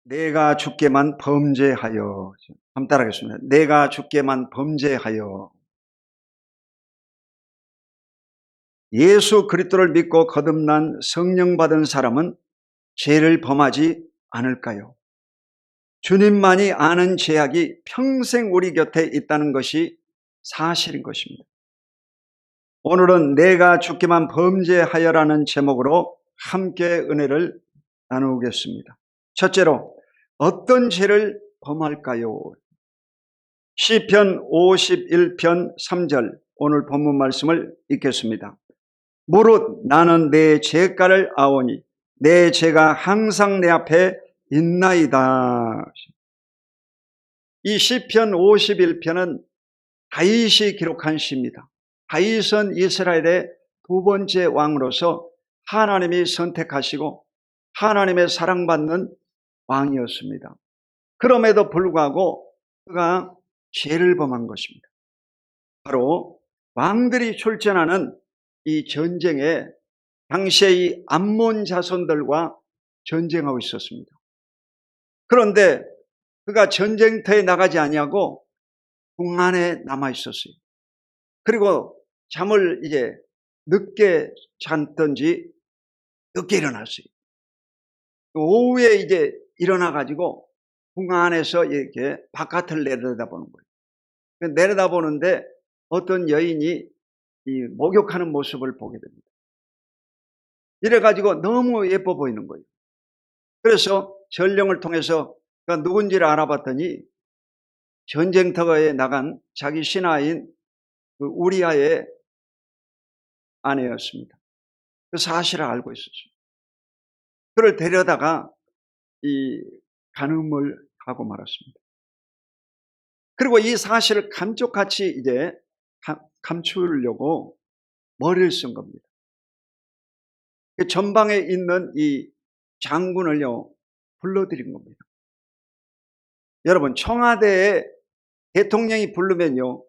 내가 주께만 범죄하여. 한번 따라하겠습니다. 내가 주께만 범죄하여. 예수 그리스도를 믿고 거듭난 성령 받은 사람은 죄를 범하지 않을까요? 주님만이 아는 죄악이 평생 우리 곁에 있다는 것이 사실인 것입니다. 오늘은 내가 주께만 범죄하여라는 제목으로 함께 은혜를 나누겠습니다. 첫째로, 어떤 죄를 범할까요? 시편 51편 3절 오늘 본문 말씀을 읽겠습니다. 무릇 나는 내 죄가를 아오니 내 죄가 항상 내 앞에 있나이다. 이 시편 51편은 다윗이 기록한 시입니다. 다윗은 이스라엘의 두 번째 왕으로서 하나님이 선택하시고 하나님의 사랑받는 왕이었습니다. 그럼에도 불구하고 그가 죄를 범한 것입니다. 바로 왕들이 출전하는 이 전쟁에 당시에 이 암몬 자손들과 전쟁하고 있었습니다. 그런데 그가 전쟁터에 나가지 아니하고 궁 안에 남아 있었어요. 그리고 잠을 이제 늦게 잤던지 늦게 일어났어요. 오후에 이제 일어나가지고 궁 안에서 이렇게 바깥을 내려다보는 거예요. 내려다보는데 어떤 여인이 이 목욕하는 모습을 보게 됩니다. 이래가지고 너무 예뻐 보이는 거예요. 그래서 전령을 통해서 그가 누군지를 알아봤더니 전쟁터에 나간 자기 신하인 그 우리아의 아내였습니다. 그 사실을 알고 있었습니다. 그를 데려다가 이 간음을 하고 말았습니다. 그리고 이 사실을 감쪽같이 이제 감추려고 머리를 쓴 겁니다. 그 전방에 있는 이 장군을요 불러들인 겁니다. 여러분, 청와대에 대통령이 부르면요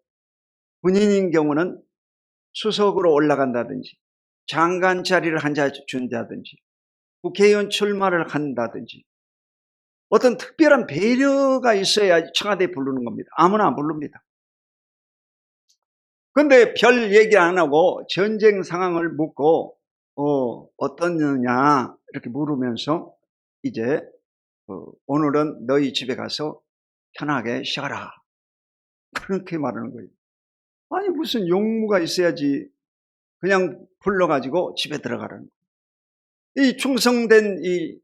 군인인 경우는 수석으로 올라간다든지 장관 자리를 앉아 준다든지 국회의원 출마를 한다든지 어떤 특별한 배려가 있어야 청와대에 부르는 겁니다. 아무나 안 부릅니다. 그런데 별 얘기 안 하고 전쟁 상황을 묻고 어떠느냐 이렇게 물으면서 이제 오늘은 너희 집에 가서 편하게 쉬어라 그렇게 말하는 거예요. 아니 무슨 용무가 있어야지 그냥 불러가지고 집에 들어가라는 거예요. 이 충성된 이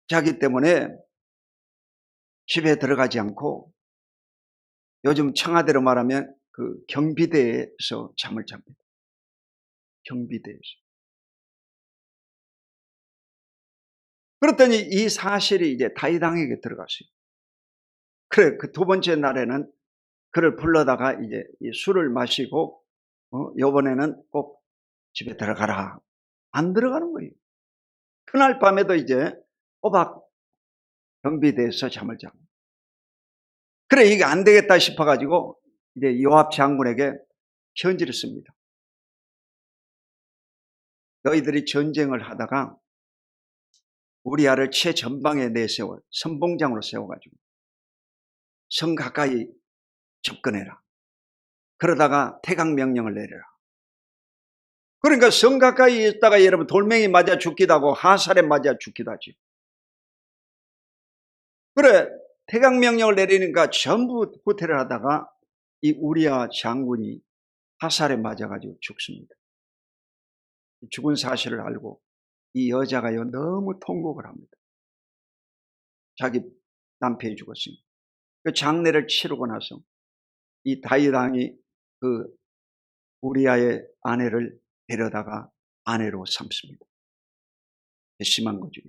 자기 때문에 집에 들어가지 않고 요즘 청와대로 말하면 그 경비대에서 잠을 잡니다. 경비대에서. 그랬더니 이 사실이 이제 다윗 왕에게 들어갔어요. 그래, 그 두 번째 날에는 그를 불러다가 이제 이 술을 마시고 이번에는 꼭 집에 들어가라. 안 들어가는 거예요. 그날 밤에도 이제 꼬박 경비대에서 잠을 자고. 그래, 이게 안 되겠다 싶어가지고 이제 요압 장군에게 편지를 씁니다. 너희들이 전쟁을 하다가 우리아를 최전방에 내세워 선봉장으로 세워가지고 성 가까이 접근해라. 그러다가 태강 명령을 내려라. 그러니까 성 가까이 있다가 여러분 돌멩이 맞아 죽기도 하고 화살에 맞아 죽기도 하지. 그래, 태강 명령을 내리니까 전부 후퇴를 하다가 이 우리아 장군이 화살에 맞아가지고 죽습니다. 죽은 사실을 알고 이 여자가요 너무 통곡을 합니다. 자기 남편이 죽었으니까. 그 장례를 치르고 나서 이 다윗 왕이 그 우리아의 아내를 데려다가 아내로 삼습니다. 심한 거죠.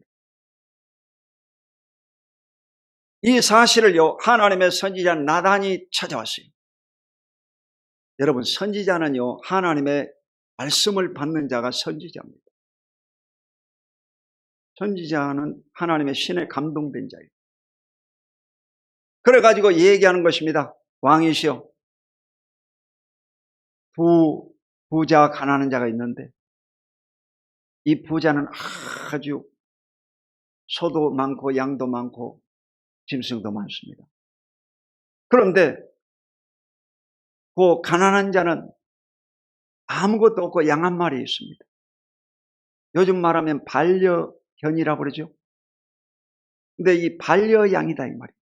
이 사실을요 하나님의 선지자 나단이 찾아왔어요. 여러분, 선지자는요 하나님의 말씀을 받는 자가 선지자입니다. 선지자는 하나님의 신에 감동된 자예요. 그래가지고 얘기하는 것입니다. 왕이시여, 부자 가난한 자가 있는데 이 부자는 아주 소도 많고 양도 많고 짐승도 많습니다. 그런데 그 가난한 자는 아무것도 없고 양 한 마리 있습니다. 요즘 말하면 반려견이라고 그러죠. 근데 이 반려양이다 이 말이에요.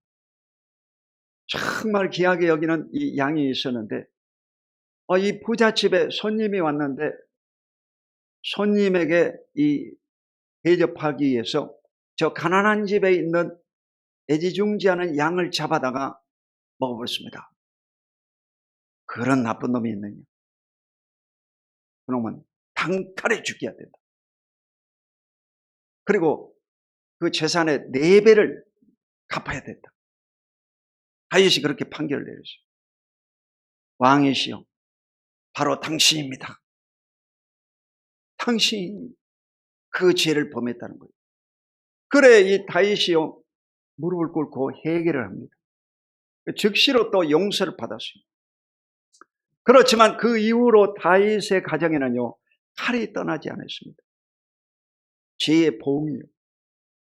정말 귀하게 여기는 이 양이 있었는데 이 부잣집에 손님이 왔는데 손님에게 이 대접하기 위해서 저 가난한 집에 있는 애지중지하는 양을 잡아다가 먹어버렸습니다. 그런 나쁜 놈이 있느냐. 그놈은 단칼에 죽여야 된다. 그리고 그 재산의 4배를 갚아야 된다. 다윗이 그렇게 판결을 내렸어요. 왕이시여, 바로 당신입니다. 당신이 그 죄를 범했다는 거예요. 그래 이 다윗이요 무릎을 꿇고 회개를 합니다. 즉시로 또 용서를 받았어요. 그렇지만 그 이후로 다윗의 가정에는요 칼이 떠나지 않았습니다. 죄의 보응이요.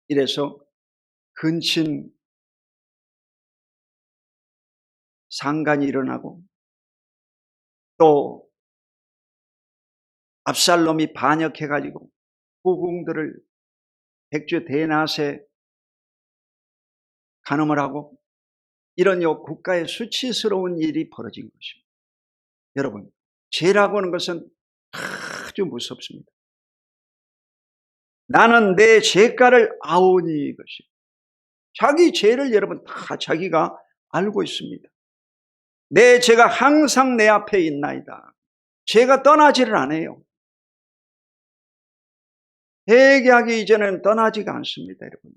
이래서 근친 상간이 일어나고 또 압살롬이 반역해가지고 후궁들을 백주 대낮에 간음을 하고 이런 국가의 수치스러운 일이 벌어진 것입니다. 여러분, 죄라고 하는 것은 아주 무섭습니다. 나는 내 죄가를 아오니 이것이. 자기 죄를 여러분 다 자기가 알고 있습니다. 내 죄가 항상 내 앞에 있나이다. 죄가 떠나지를 않아요. 회개하기 이전에는 떠나지가 않습니다, 여러분.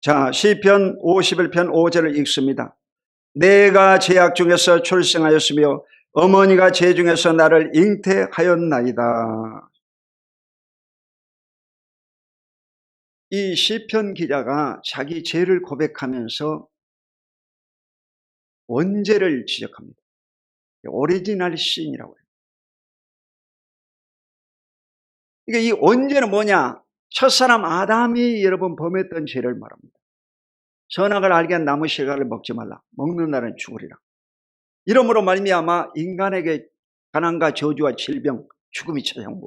자, 시편 51편 5절을 읽습니다. 내가 죄악 중에서 출생하였으며 어머니가 죄 중에서 나를 잉태하였나이다. 이 시편 기자가 자기 죄를 고백하면서 원죄를 지적합니다. 오리지널 신이라고 해요. 이게 이 원죄는 뭐냐? 첫사람 아담이 여러분 범했던 죄를 말합니다. 선악을 알게 한 나무 실과를 먹지 말라. 먹는 날은 죽으리라. 이러므로 말미암아 인간에게 가난과 저주와 질병, 죽음이 찾아온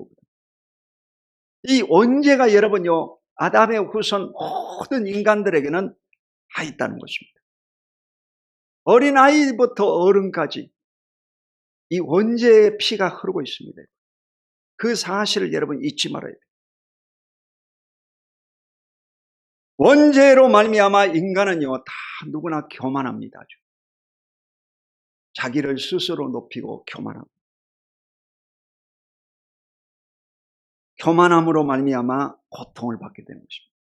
이 원죄가 여러분요 아담의 후손 모든 인간들에게는 다 있다는 것입니다. 어린아이부터 어른까지 이 원죄의 피가 흐르고 있습니다. 그 사실을 여러분 잊지 말아야 돼요. 원죄로 말미암아 인간은요 다 누구나 교만합니다. 아주. 자기를 스스로 높이고 교만합니다. 교만함으로 말미암아 고통을 받게 되는 것입니다.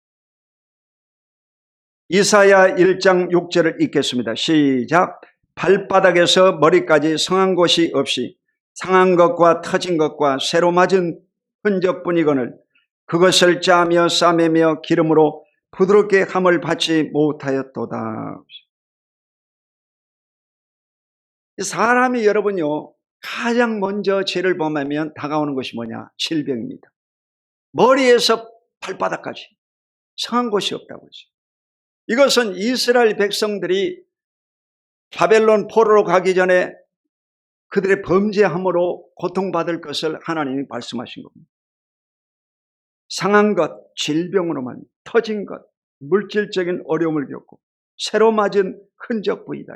이사야 1장 6절을 읽겠습니다. 시작. 발바닥에서 머리까지 성한 곳이 없이 상한 것과 터진 것과 새로 맞은 흔적뿐이거늘 그것을 짜며 싸매며 기름으로 부드럽게 함을 받지 못하였도다. 사람이 여러분요 가장 먼저 죄를 범하면 다가오는 것이 뭐냐? 질병입니다. 머리에서 발바닥까지 성한 곳이 없다고 했어요. 이것은 이스라엘 백성들이 바벨론 포로로 가기 전에 그들의 범죄함으로 고통받을 것을 하나님이 말씀하신 겁니다. 상한 것, 질병으로만 터진 것, 물질적인 어려움을 겪고 새로 맞은 흔적 부위다.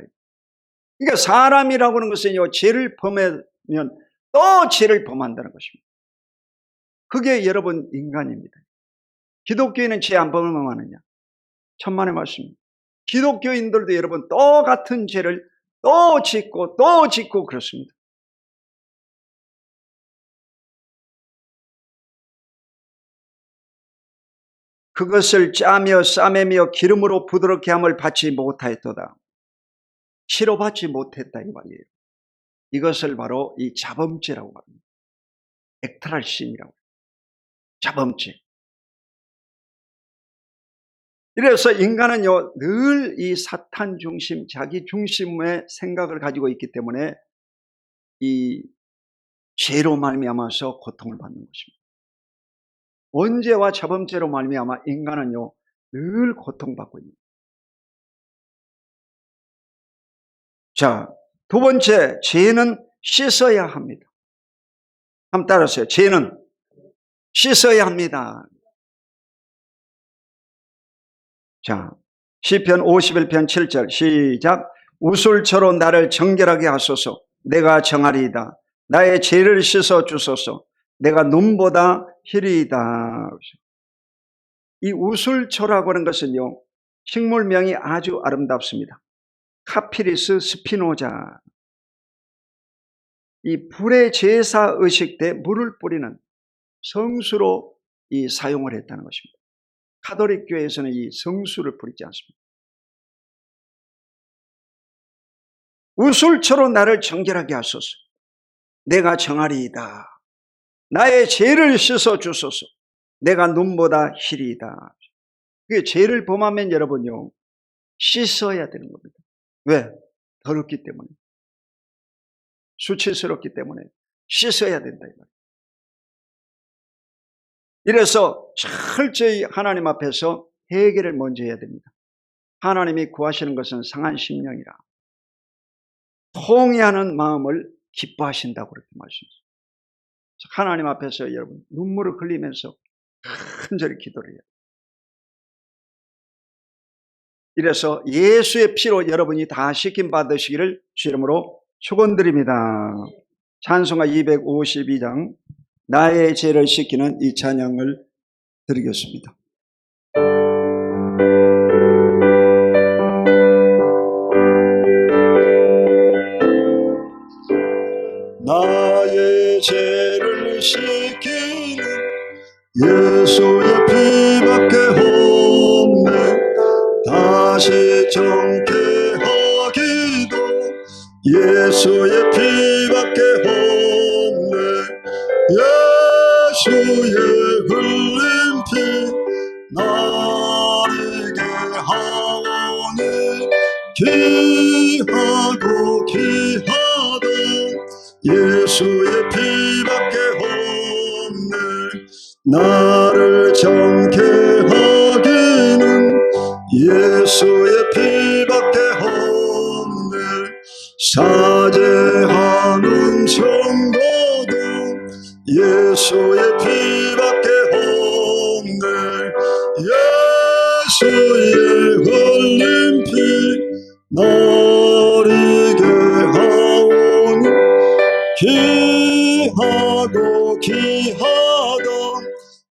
그러니까 사람이라고 하는 것은요 죄를 범하면 또 죄를 범한다는 것입니다. 그게 여러분 인간입니다. 기독교인은 죄 안 범하느냐? 천만의 말씀입니다. 기독교인들도 여러분 똑같은 죄를 또 짓고 그렇습니다. 그것을 짜며 싸매며 기름으로 부드럽게 함을 받지 못하였도다. 치료받지 못했다 이 말이에요. 이것을 바로 이 자범죄라고 말합니다. 액탈할 신이라고. 자범죄. 이래서 인간은요 늘 이 사탄 중심, 자기 중심의 생각을 가지고 있기 때문에 이 죄로 말미암아서 고통을 받는 것입니다. 원죄와 자범죄로 말미암아 인간은요 늘 고통받고 있는. 자, 두 번째, 죄는 씻어야 합니다. 한번 따라하세요. 죄는 씻어야 합니다. 자, 시편 51편 7절 시작. 우술초로 나를 정결하게 하소서. 내가 정하리이다. 나의 죄를 씻어 주소서. 내가 눈보다 희리이다. 이 우술초라고 하는 것은요, 식물명이 아주 아름답습니다. 카피리스 스피노자. 이 불의 제사 의식 때 물을 뿌리는 성수로 이 사용을 했다는 것입니다. 카톨릭 교회에서는 이 성수를 뿌리지 않습니다. 우술초로 나를 정결하게 하소서. 내가 정하리이다. 나의 죄를 씻어 주소서. 내가 눈보다 희리이다. 그게 죄를 범하면 여러분요, 씻어야 되는 겁니다. 왜? 더럽기 때문에. 수치스럽기 때문에 씻어야 된다. 이래서 철저히 하나님 앞에서 회개를 먼저 해야 됩니다. 하나님이 구하시는 것은 상한 심령이라. 통회하는 마음을 기뻐하신다고 그렇게 말씀하셨습니다. 하나님 앞에서 여러분 눈물을 흘리면서 간절히 기도를 해요. 이래서 예수의 피로 여러분이 다 씻김 받으시기를 주 이름으로 축원드립니다. 찬송가 252장 나의 죄를 씻기는 이 찬양을 드리겠습니다. 나의 죄를 씻기는 예수의 피밖에 없네. 다시 정케하기도 예수의 피밖에 없네. 예수의 흘린 피 나르게 하오니 귀하고 귀하다. 예수의 피밖에 없네. 나를 정케하기는 예수의 피밖에 없네. 사죄하는 성도도 예수의 피밖에 없네. 예수의 흘린 피 나르게 하오니 귀하고 귀하다.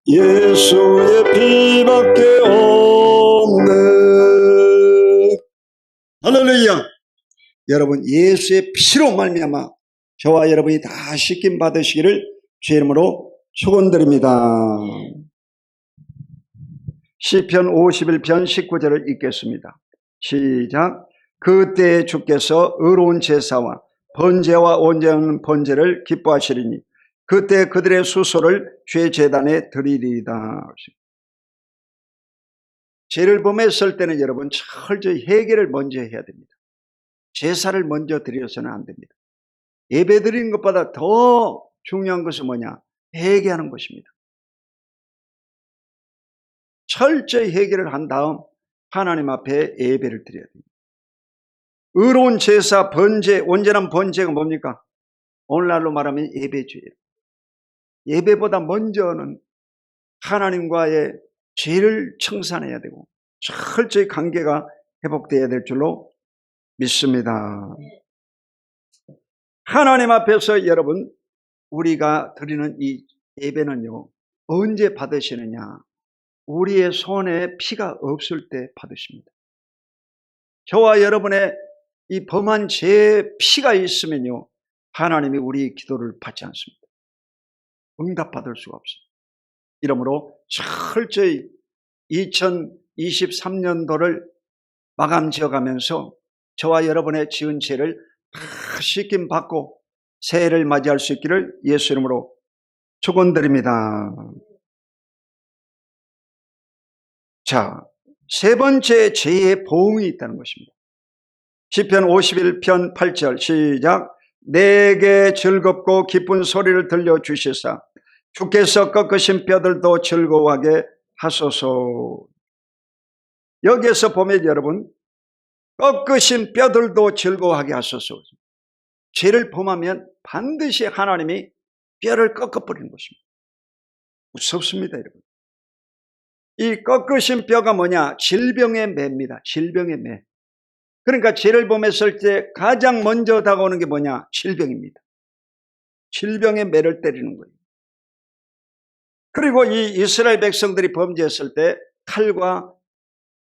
예수의 피밖에 없네. 할렐루야. 여러분 예수의 피로 말미암아 저와 여러분이 다 씻김 받으시기를 주 이름으로 축원드립니다. 시편 51편 19절을 읽겠습니다. 시작. 그때 주께서 의로운 제사와 번제와 온전한 번제를 기뻐하시리니 그때 그들의 수소를 죄 제단에 드리리이다. 죄를 범했을 때는 여러분 철저히 회개를 먼저 해야 됩니다. 제사를 먼저 드려서는 안 됩니다. 예배 드리는 것보다 더 중요한 것은 뭐냐? 회개하는 것입니다. 철저히 회개를 한 다음 하나님 앞에 예배를 드려야 됩니다. 의로운 제사, 번제, 온전한 번제가 뭡니까? 오늘날로 말하면 예배주의예요. 예배보다 먼저는 하나님과의 죄를 청산해야 되고 철저히 관계가 회복되어야 될 줄로 믿습니다. 하나님 앞에서 여러분 우리가 드리는 이 예배는요, 언제 받으시느냐? 우리의 손에 피가 없을 때 받으십니다. 저와 여러분의 이 범한 죄의 피가 있으면요, 하나님이 우리 기도를 받지 않습니다. 응답받을 수가 없습니다. 이러므로 철저히 2023년도를 마감 지어가면서 저와 여러분의 지은 죄를 다 씻김 받고 새해를 맞이할 수 있기를 예수 이름으로 축원드립니다. 자, 세 번째 죄의 보응이 있다는 것입니다. 시편 51편 8절 시작. 내게 즐겁고 기쁜 소리를 들려주시사 주께서 꺾으신 뼈들도 즐거워하게 하소서. 여기에서 보면 여러분, 꺾으신 뼈들도 즐거워하게 하소서. 죄를 범하면 반드시 하나님이 뼈를 꺾어버리는 것입니다. 무섭습니다, 여러분. 이 꺾으신 뼈가 뭐냐? 질병의 매입니다. 질병의 매. 그러니까 죄를 범했을 때 가장 먼저 다가오는 게 뭐냐? 질병입니다. 질병의 매를 때리는 거예요. 그리고 이 이스라엘 백성들이 범죄했을 때 칼과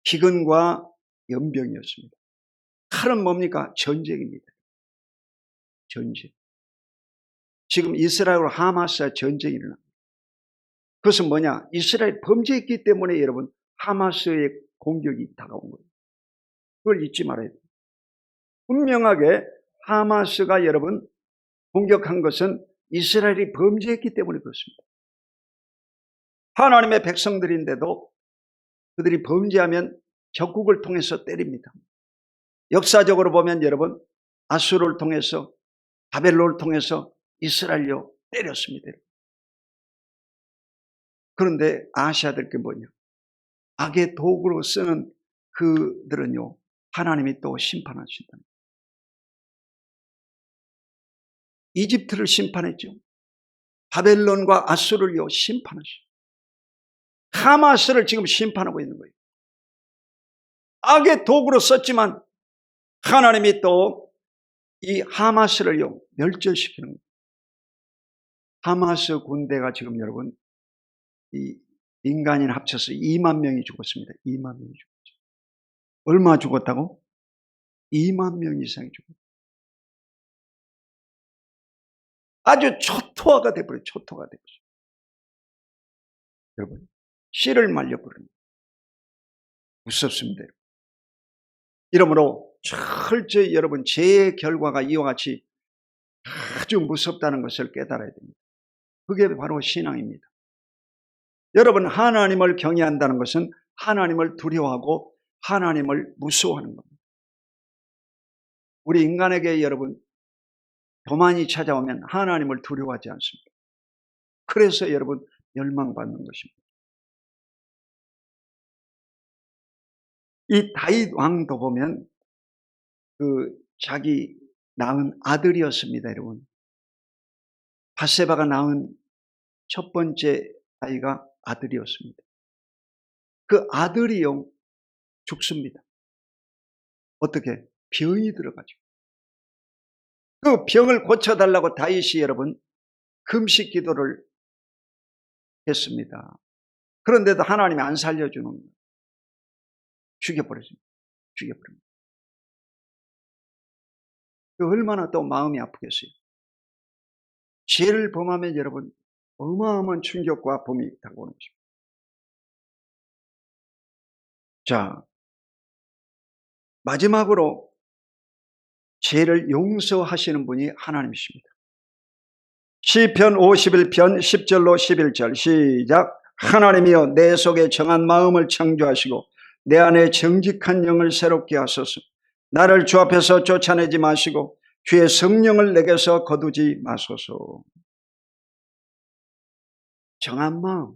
기근과 연병이었습니다. 칼은 뭡니까? 전쟁입니다. 전쟁. 지금 이스라엘과 하마스와 전쟁이 일어납니다. 그것은 뭐냐? 이스라엘 범죄했기 때문에 여러분 하마스의 공격이 다가온 거예요. 그걸 잊지 말아야 돼요. 분명하게 하마스가 여러분 공격한 것은 이스라엘이 범죄했기 때문에 그렇습니다. 하나님의 백성들인데도 그들이 범죄하면 적국을 통해서 때립니다. 역사적으로 보면 여러분 아수르를 통해서 바벨론을 통해서 이스라엘로 때렸습니다. 그런데 아셔야 될 게 뭐냐? 악의 도구로 쓰는 그들은요 하나님이 또 심판하신다. 이집트를 심판했죠. 바벨론과 아수르를요 심판하시죠. 하마스를 지금 심판하고 있는 거예요. 악의 도구로 썼지만 하나님이 또 이 하마스를요 멸절시키는 거예요. 하마스 군대가 지금 여러분 이 민간인 합쳐서 2만 명이 죽었습니다. 2만 명이 죽었죠. 얼마 죽었다고? 2만 명 이상이 죽었어요. 아주 초토화가 돼버려요. 초토화가 돼버려요. 여러분 씨를 말려버립니다. 무섭습니다. 이러므로 철저히 여러분 죄의 결과가 이와 같이 아주 무섭다는 것을 깨달아야 됩니다. 그게 바로 신앙입니다. 여러분 하나님을 경외한다는 것은 하나님을 두려워하고 하나님을 무서워하는 겁니다. 우리 인간에게 여러분 교만이 찾아오면 하나님을 두려워하지 않습니다. 그래서 여러분 멸망받는 것입니다. 이 다윗 왕도 보면 그 자기 낳은 아들이었습니다. 여러분 바세바가 낳은 첫 번째 아이가 아들이었습니다. 그 아들이요 죽습니다. 어떻게? 병이 들어가지고 그 병을 고쳐달라고 다윗이 여러분 금식 기도를 했습니다. 그런데도 하나님이 안 살려주는 거예요. 죽여버렸습니다. 죽여버립니다. 그 얼마나 또 마음이 아프겠어요. 죄를 범하면 여러분 어마어마한 충격과 아픔이 다가오는 것입니다. 자, 마지막으로 죄를 용서하시는 분이 하나님이십니다. 시편 51편 10절로 11절 시작. 하나님이여 내 속에 정한 마음을 창조하시고 내 안에 정직한 영을 새롭게 하소서. 나를 주 앞에서 쫓아내지 마시고 주의 성령을 내게서 거두지 마소서. 정한 마음,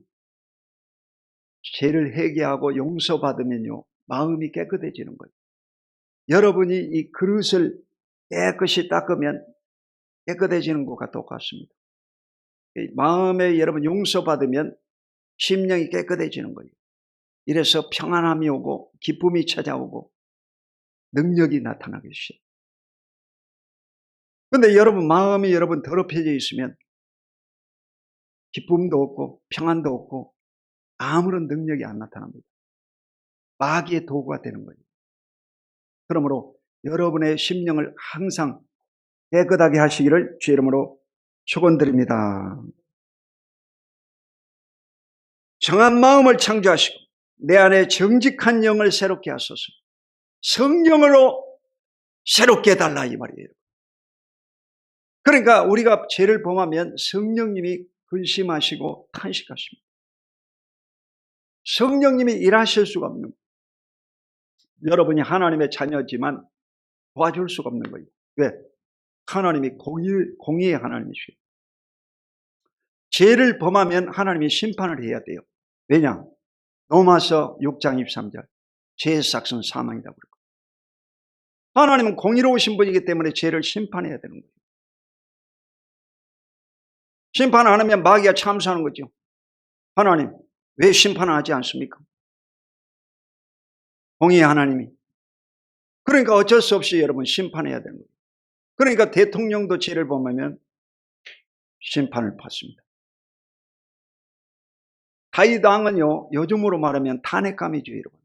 죄를 회개하고 용서받으면요 마음이 깨끗해지는 거예요. 여러분이 이 그릇을 깨끗이 닦으면 깨끗해지는 것과 똑같습니다. 마음에 여러분 용서받으면 심령이 깨끗해지는 거예요. 이래서 평안함이 오고 기쁨이 찾아오고 능력이 나타나게 되죠. 그런데 여러분 마음이 여러분 더럽혀져 있으면 기쁨도 없고 평안도 없고 아무런 능력이 안 나타납니다. 마귀의 도구가 되는 거예요. 그러므로 여러분의 심령을 항상 깨끗하게 하시기를 주의 이름으로 축원드립니다. 정한 마음을 창조하시고 내 안에 정직한 영을 새롭게 하소서. 성령으로 새롭게 해달라 이 말이에요. 그러니까 우리가 죄를 범하면 성령님이 근심하시고 탄식하십니다. 성령님이 일하실 수가 없는 거예요. 여러분이 하나님의 자녀지만 도와줄 수가 없는 거예요. 왜? 하나님이 공의의 하나님이시죠. 죄를 범하면 하나님이 심판을 해야 돼요. 왜냐? 로마서 6장 23절 죄의 삭은 사망이라고 그러고, 하나님은 공의로우신 분이기 때문에 죄를 심판해야 되는 거예요. 심판 안 하면 마귀가 참수하는 거죠. 하나님 왜 심판을 하지 않습니까? 공의의 하나님이. 그러니까 어쩔 수 없이 여러분 심판해야 되는 거예요. 그러니까 대통령도 죄를 범하면 심판을 받습니다. 다윗 왕은요, 요즘으로 말하면 탄핵감이죠, 여러분.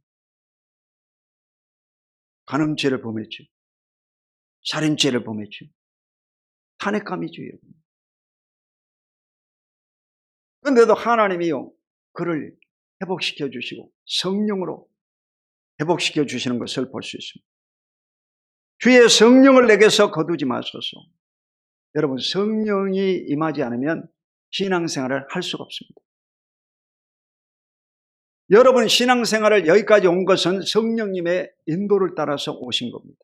간음죄를 범했죠. 살인죄를 범했죠. 탄핵감이죠, 여러분. 그런데도 하나님이요, 그를 회복시켜 주시고 성령으로 회복시켜 주시는 것을 볼 수 있습니다. 주의 성령을 내게서 거두지 마소서. 여러분, 성령이 임하지 않으면 신앙생활을 할 수가 없습니다. 여러분 신앙생활을 여기까지 온 것은 성령님의 인도를 따라서 오신 겁니다.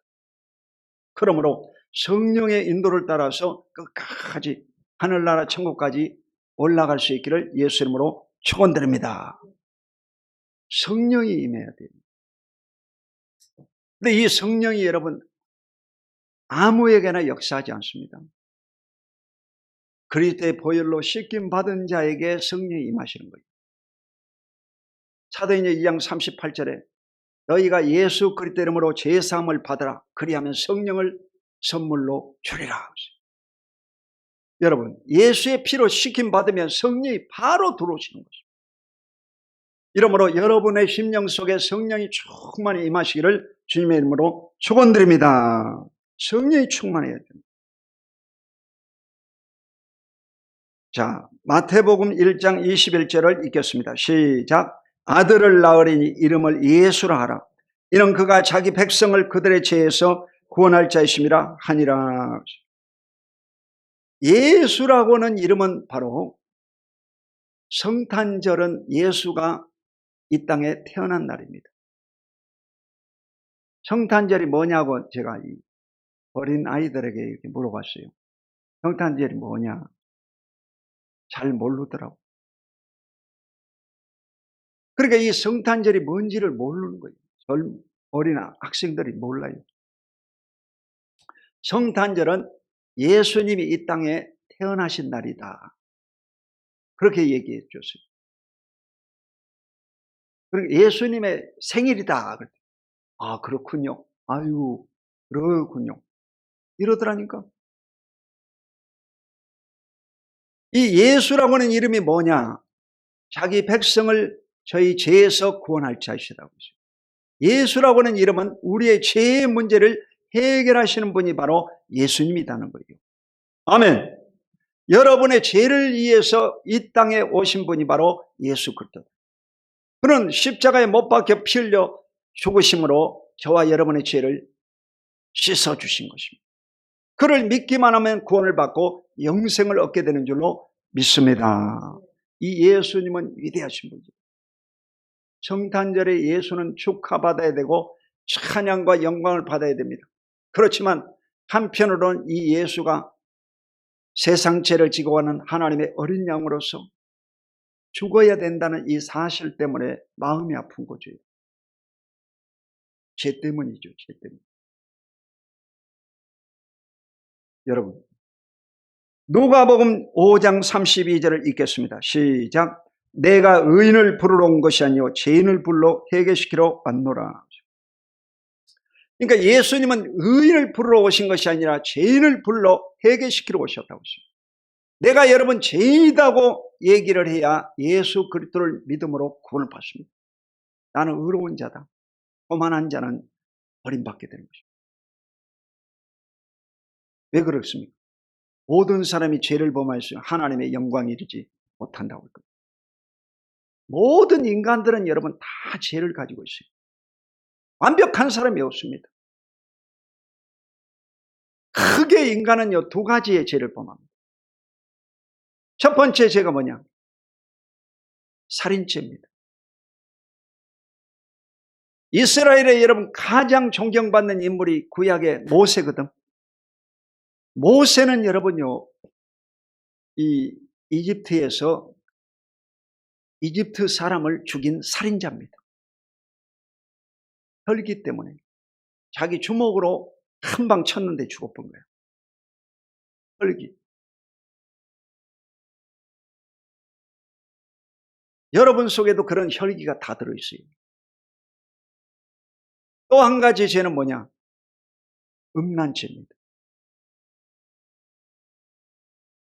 그러므로 성령의 인도를 따라서 끝까지 하늘나라 천국까지 올라갈 수 있기를 예수 이름으로 축원드립니다. 성령이 임해야 돼요. 근데 이 성령이 여러분 아무에게나 역사하지 않습니다. 그리스도의 보혈로 씻김 받은 자에게 성령이 임하시는 거예요. 사도행전 2장 38절에 너희가 예수 그리스도 이름으로 죄사함을 받으라. 그리하면 성령을 선물로 주리라. 여러분 예수의 피로 씻김 받으면 성령이 바로 들어오시는 것입니다. 이러므로 여러분의 심령 속에 성령이 충만히 임하시기를 주님의 이름으로 축원드립니다. 성령이 충만해야 됩니다. 자, 마태복음 1장 21절을 읽겠습니다. 시작. 아들을 낳으리니 이름을 예수라 하라. 이는 그가 자기 백성을 그들의 죄에서 구원할 자이심이라 하니라. 예수라고는 이름은 바로 성탄절은 예수가 이 땅에 태어난 날입니다. 성탄절이 뭐냐고 제가 이 어린 아이들에게 이렇게 물어봤어요. 성탄절이 뭐냐? 잘 모르더라고. 그러니까 이 성탄절이 뭔지를 모르는 거예요. 어린 학생들이 몰라요. 성탄절은 예수님이 이 땅에 태어나신 날이다. 그렇게 얘기해 줬어요. 그러니까 예수님의 생일이다. 아, 그렇군요. 아유, 그렇군요. 이러더라니까. 이 예수라고 하는 이름이 뭐냐? 자기 백성을 저희 죄에서 구원할 자이시라고 했어요. 예수라고 하는 이름은 우리의 죄의 문제를 해결하시는 분이 바로 예수님이라는 거예요. 아멘. 여러분의 죄를 위해서 이 땅에 오신 분이 바로 예수 그리스도. 그는 십자가에 못 박혀 피 흘려 죽으심으로 저와 여러분의 죄를 씻어주신 것입니다. 그를 믿기만 하면 구원을 받고 영생을 얻게 되는 줄로 믿습니다. 이 예수님은 위대하신 분이죠. 성탄절에 예수는 축하받아야 되고 찬양과 영광을 받아야 됩니다. 그렇지만 한편으로는 이 예수가 세상 죄를 지고 가는 하나님의 어린 양으로서 죽어야 된다는 이 사실 때문에 마음이 아픈 거죠. 죄 때문이죠. 죄 때문에. 여러분 누가복음 5장 32절을 읽겠습니다. 시작. 내가 의인을 부르러 온 것이 아니요 죄인을 불러 회개시키러 왔노라. 그러니까 예수님은 의인을 부르러 오신 것이 아니라 죄인을 불러 회개시키러 오셨다고 했습니다. 내가 여러분 죄인이라고 얘기를 해야 예수 그리스도를 믿음으로 구원을 받습니다. 나는 의로운 자다. 오만한 자는 버림받게 되는 것입니다. 왜 그렇습니까? 모든 사람이 죄를 범하였으면 하나님의 영광에 이르지 못한다고 할 겁니다. 모든 인간들은 여러분 다 죄를 가지고 있어요. 완벽한 사람이 없습니다. 크게 인간은요 두 가지의 죄를 범합니다. 첫 번째 죄가 뭐냐? 살인죄입니다. 이스라엘의 여러분 가장 존경받는 인물이 구약의 모세거든. 모세는 여러분요 이 이집트에서 이집트 사람을 죽인 살인자입니다. 혈기 때문에 자기 주먹으로 한 방 쳤는데 죽어본 거예요. 혈기. 여러분 속에도 그런 혈기가 다 들어있어요. 또 한 가지 죄는 뭐냐? 음란죄입니다.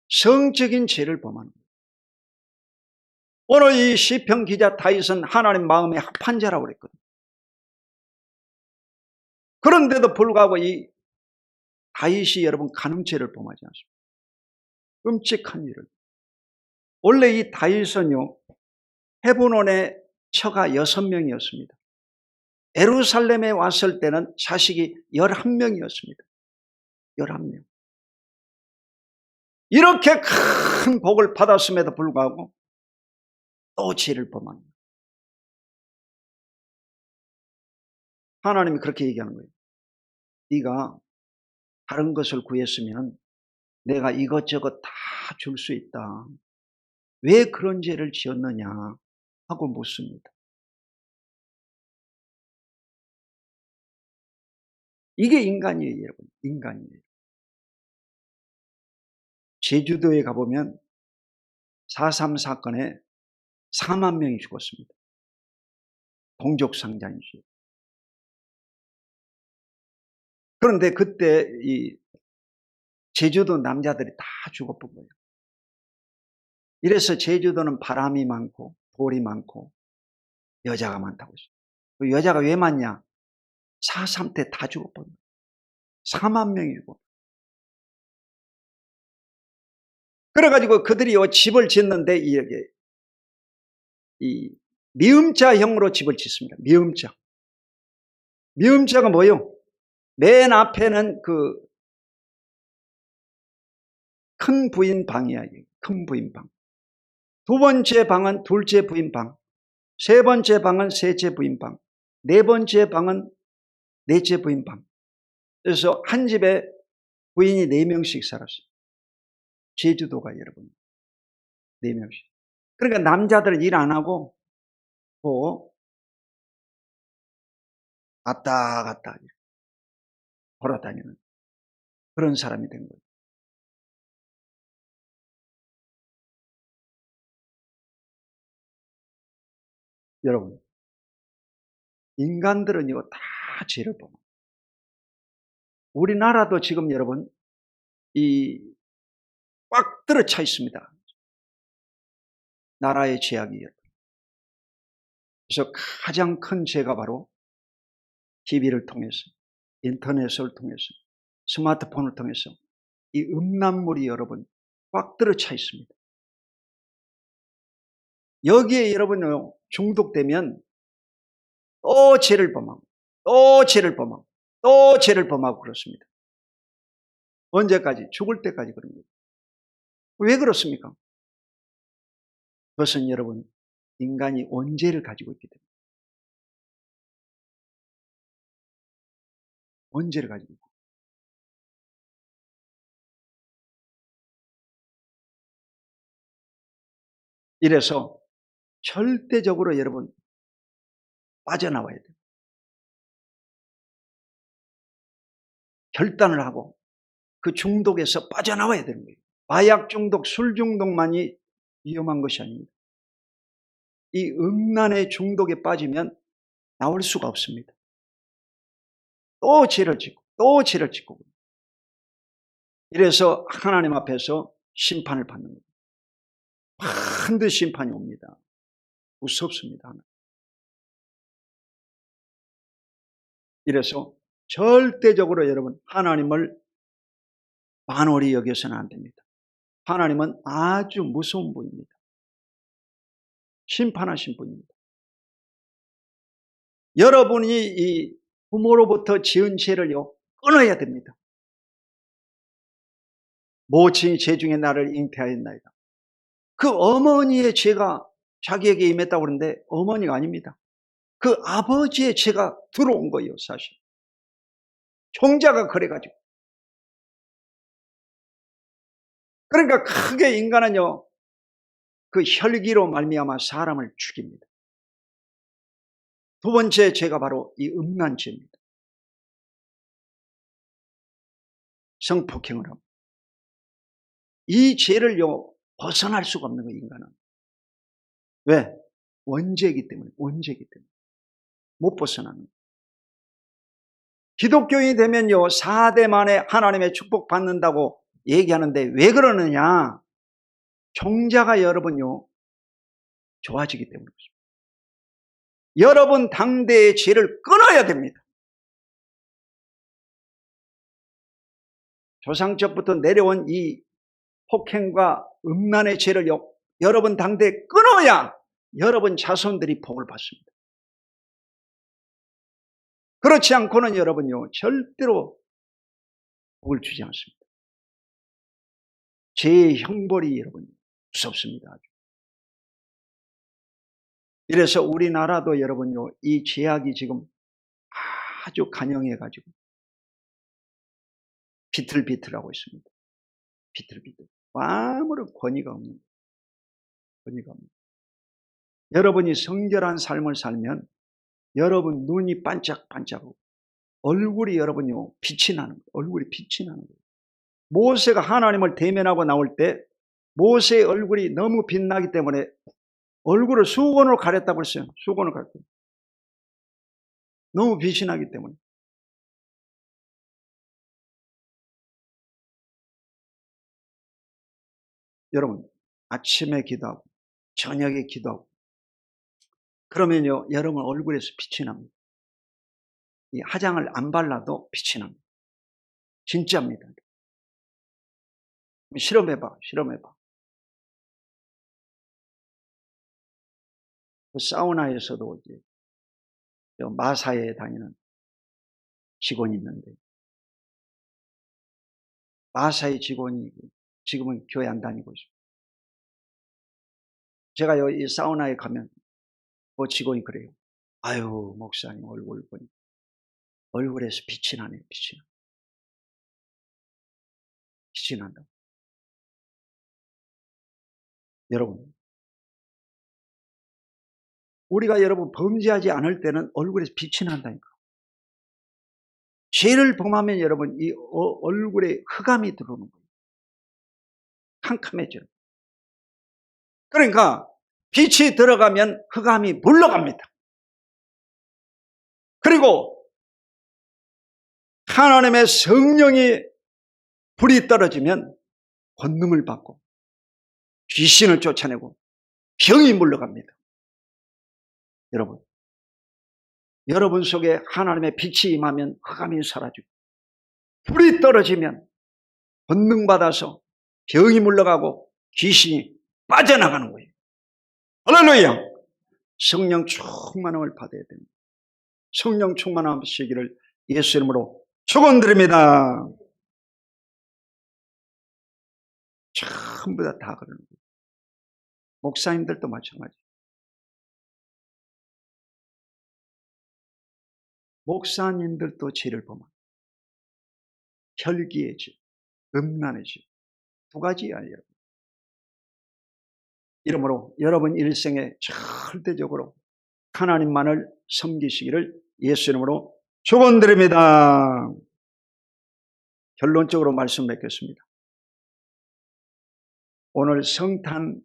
성적인 죄를 범하는 거예요. 오늘 이 시편 기자 다윗은 하나님 마음에 합한 자라고 그랬거든요. 그런데도 불구하고 이 다윗이 여러분 간음죄를 범하지 않습니다. 끔찍한 일을. 원래 이 다윗은요, 헤브론의 처가 6명이었습니다. 예루살렘에 왔을 때는 자식이 11명이었습니다. 11명. 이렇게 큰 복을 받았음에도 불구하고 또 죄를 범하는 거예요. 하나님이 그렇게 얘기하는 거예요. 네가 다른 것을 구했으면 내가 이것저것 다 줄 수 있다. 왜 그런 죄를 지었느냐 하고 묻습니다. 이게 인간이에요, 여러분. 인간이에요. 제주도에 가보면 4.3 사건에 4만 명이 죽었습니다. 동족상잔이죠. 그런데 그때 이 제주도 남자들이 다 죽어본 거예요. 이래서 제주도는 바람이 많고 돌이 많고 여자가 많다고 했어요. 그 여자가 왜 많냐? 4.3 때 다 죽어본 거예요. 4만 명이 죽어. 그래가지고 그들이 집을 짓는데 이 미음자형으로 집을 짓습니다. 미음자. 미음자가 뭐예요? 맨 앞에는 그 큰 부인 방이야. 큰 부인 방. 두 번째 방은 둘째 부인 방. 세 번째 방은 셋째 부인 방. 네 번째 방은 넷째 부인 방. 그래서 한 집에 부인이 4명씩 살았어요. 제주도가 여러분 4명씩. 그러니까 남자들은 일 안 하고 왔다 갔다 돌아다니는 그런 사람이 된 거예요. 여러분, 인간들은 이거 다 죄를 범합니다. 우리나라도 지금 여러분 꽉 들어차 있습니다. 나라의 죄악이. 그래서 가장 큰 죄가 바로 TV를 통해서, 인터넷을 통해서, 스마트폰을 통해서 이 음란물이 여러분 꽉 들어차 있습니다. 여기에 여러분요 중독되면 또 죄를 범하고 또 죄를 범하고 또 죄를 범하고 그렇습니다. 언제까지? 죽을 때까지 그런 거예요. 왜 그렇습니까? 그것은 여러분 인간이 원죄를 가지고 있기 때문에. 원죄를 가지고 있고. 이래서 절대적으로 여러분 빠져나와야 돼요. 결단을 하고 그 중독에서 빠져나와야 되는 거예요. 마약 중독, 술 중독만이 위험한 것이 아닙니다. 이 음란의 중독에 빠지면 나올 수가 없습니다. 또 죄를 짓고 또 죄를 짓고. 이래서 하나님 앞에서 심판을 받는 거예요. 반드시 심판이 옵니다. 무섭습니다. 이래서 절대적으로 여러분 하나님을 만홀히 여겨서는 안 됩니다. 하나님은 아주 무서운 분입니다. 심판하신 분입니다. 여러분이 이 부모로부터 지은 죄를요 끊어야 됩니다. 모친이 죄 중에 나를 잉태하였나이다. 그 어머니의 죄가 자기에게 임했다고 그러는데 어머니가 아닙니다. 그 아버지의 죄가 들어온 거예요, 사실. 총자가 그래가지고. 그러니까 크게 인간은요, 그 혈기로 말미암아 사람을 죽입니다. 두 번째 죄가 바로 이 음란죄입니다. 성폭행을 합니다. 이 죄를요 벗어날 수가 없는 거예요, 인간은. 왜? 원죄이기 때문에, 원죄이기 때문에 못 벗어나는 거예요. 기독교인이 되면요 4대 만에 하나님의 축복 받는다고 얘기하는데 왜 그러느냐? 종자가 여러분요 좋아지기 때문에 그렇습니다. 여러분 당대의 죄를 끊어야 됩니다. 조상적부터 내려온 이 폭행과 음란의 죄를 여러분 당대에 끊어야 여러분 자손들이 복을 받습니다. 그렇지 않고는 여러분요 절대로 복을 주지 않습니다. 죄의 형벌이 여러분 무섭습니다. 이래서 우리나라도 여러분요 이 죄악이 지금 아주 간영해 가지고 비틀비틀하고 있습니다. 비틀비틀. 아무런 권위가 없는 거예요. 권위가 없는 거예요. 여러분이 성결한 삶을 살면 여러분 눈이 반짝반짝하고 얼굴이 여러분요 빛이 나는 거예요. 얼굴이 빛이 나는 거예요. 모세가 하나님을 대면하고 나올 때 모세의 얼굴이 너무 빛나기 때문에 얼굴을 수건으로 가렸다고 했어요. 수건을 가렸다. 너무 빛이 나기 때문에. 여러분 아침에 기도하고 저녁에 기도하고 그러면요 여러분 얼굴에서 빛이 납니다. 이 화장을 안 발라도 빛이 납니다. 진짜입니다. 실험해봐. 실험해봐. 그 사우나에서도 이제 마사에 다니는 직원이 있는데 마사의 직원이 지금은 교회 안 다니고 있어요. 제가 이 사우나에 가면 그 직원이 그래요. 아유 목사님 얼굴 보니 얼굴에서 빛이 나네요. 빛이 나. 빛이 난다. 여러분 우리가 여러분 범죄하지 않을 때는 얼굴에서 빛이 난다니까. 죄를 범하면 여러분 이 얼굴에 흑암이 들어오는 거예요. 캄캄해져요. 그러니까 빛이 들어가면 흑암이 물러갑니다. 그리고 하나님의 성령이 불이 떨어지면 권능을 받고 귀신을 쫓아내고 병이 물러갑니다. 여러분 속에 하나님의 빛이 임하면 흑암이 사라지고 불이 떨어지면 권능 받아서 병이 물러가고 귀신이 빠져나가는 거예요. 할렐루야! 성령 충만함을 받아야 됩니다. 성령 충만하시기를 예수 이름으로 축원드립니다. 전부 다 그러는 거예요. 목사님들도 마찬가지. 목사님들도 죄를 범합니다. 혈기의 죄, 음란의 죄, 두 가지야 여러분. 이러므로 여러분 일생에 절대적으로 하나님만을 섬기시기를 예수 이름으로 축원드립니다. 결론적으로 말씀 맺겠습니다. 오늘 성탄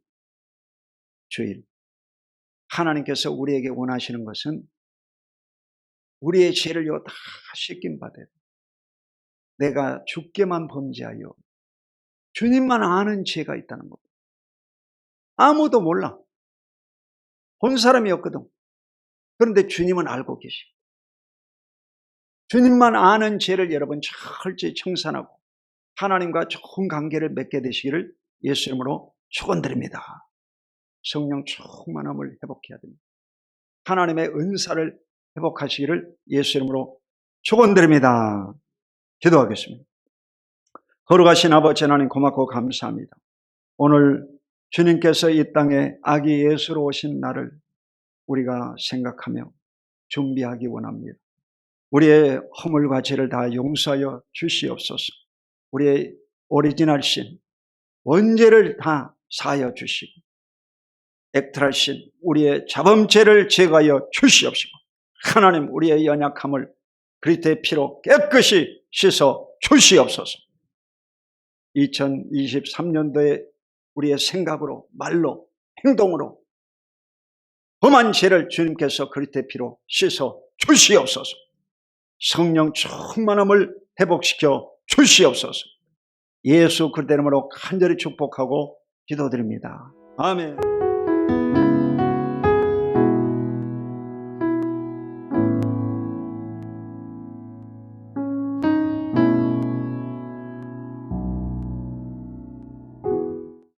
주일 하나님께서 우리에게 원하시는 것은 우리의 죄를요 다 씻김 받아야 돼요. 내가 주께만 범죄하여 주님만 아는 죄가 있다는 겁니다. 아무도 몰라. 본 사람이 없거든. 그런데 주님은 알고 계십니다. 주님만 아는 죄를 여러분 철저히 청산하고 하나님과 좋은 관계를 맺게 되시기를 예수 이름으로 축원드립니다. 성령 충만함을 회복해야 됩니다. 하나님의 은사를 회복하시기를 예수 이름으로 축원드립니다. 기도하겠습니다. 거룩하신 아버지 하나님 고맙고 감사합니다. 오늘 주님께서 이 땅에 아기 예수로 오신 날을 우리가 생각하며 준비하기 원합니다. 우리의 허물과 죄를 다 용서하여 주시옵소서. 우리의 오리지널 신, 원죄를 다 사하여 주시고 액트랄 신, 우리의 자범죄를 제거하여 주시옵시고 하나님 우리의 연약함을 그리스도의 피로 깨끗이 씻어 주시옵소서. 2023년도에 우리의 생각으로, 말로, 행동으로 범한 죄를 주님께서 그리스도의 피로 씻어 주시옵소서. 성령 충만함을 회복시켜 주시옵소서. 예수 그리스도 이름으로 간절히 축복하고 기도드립니다. 아멘.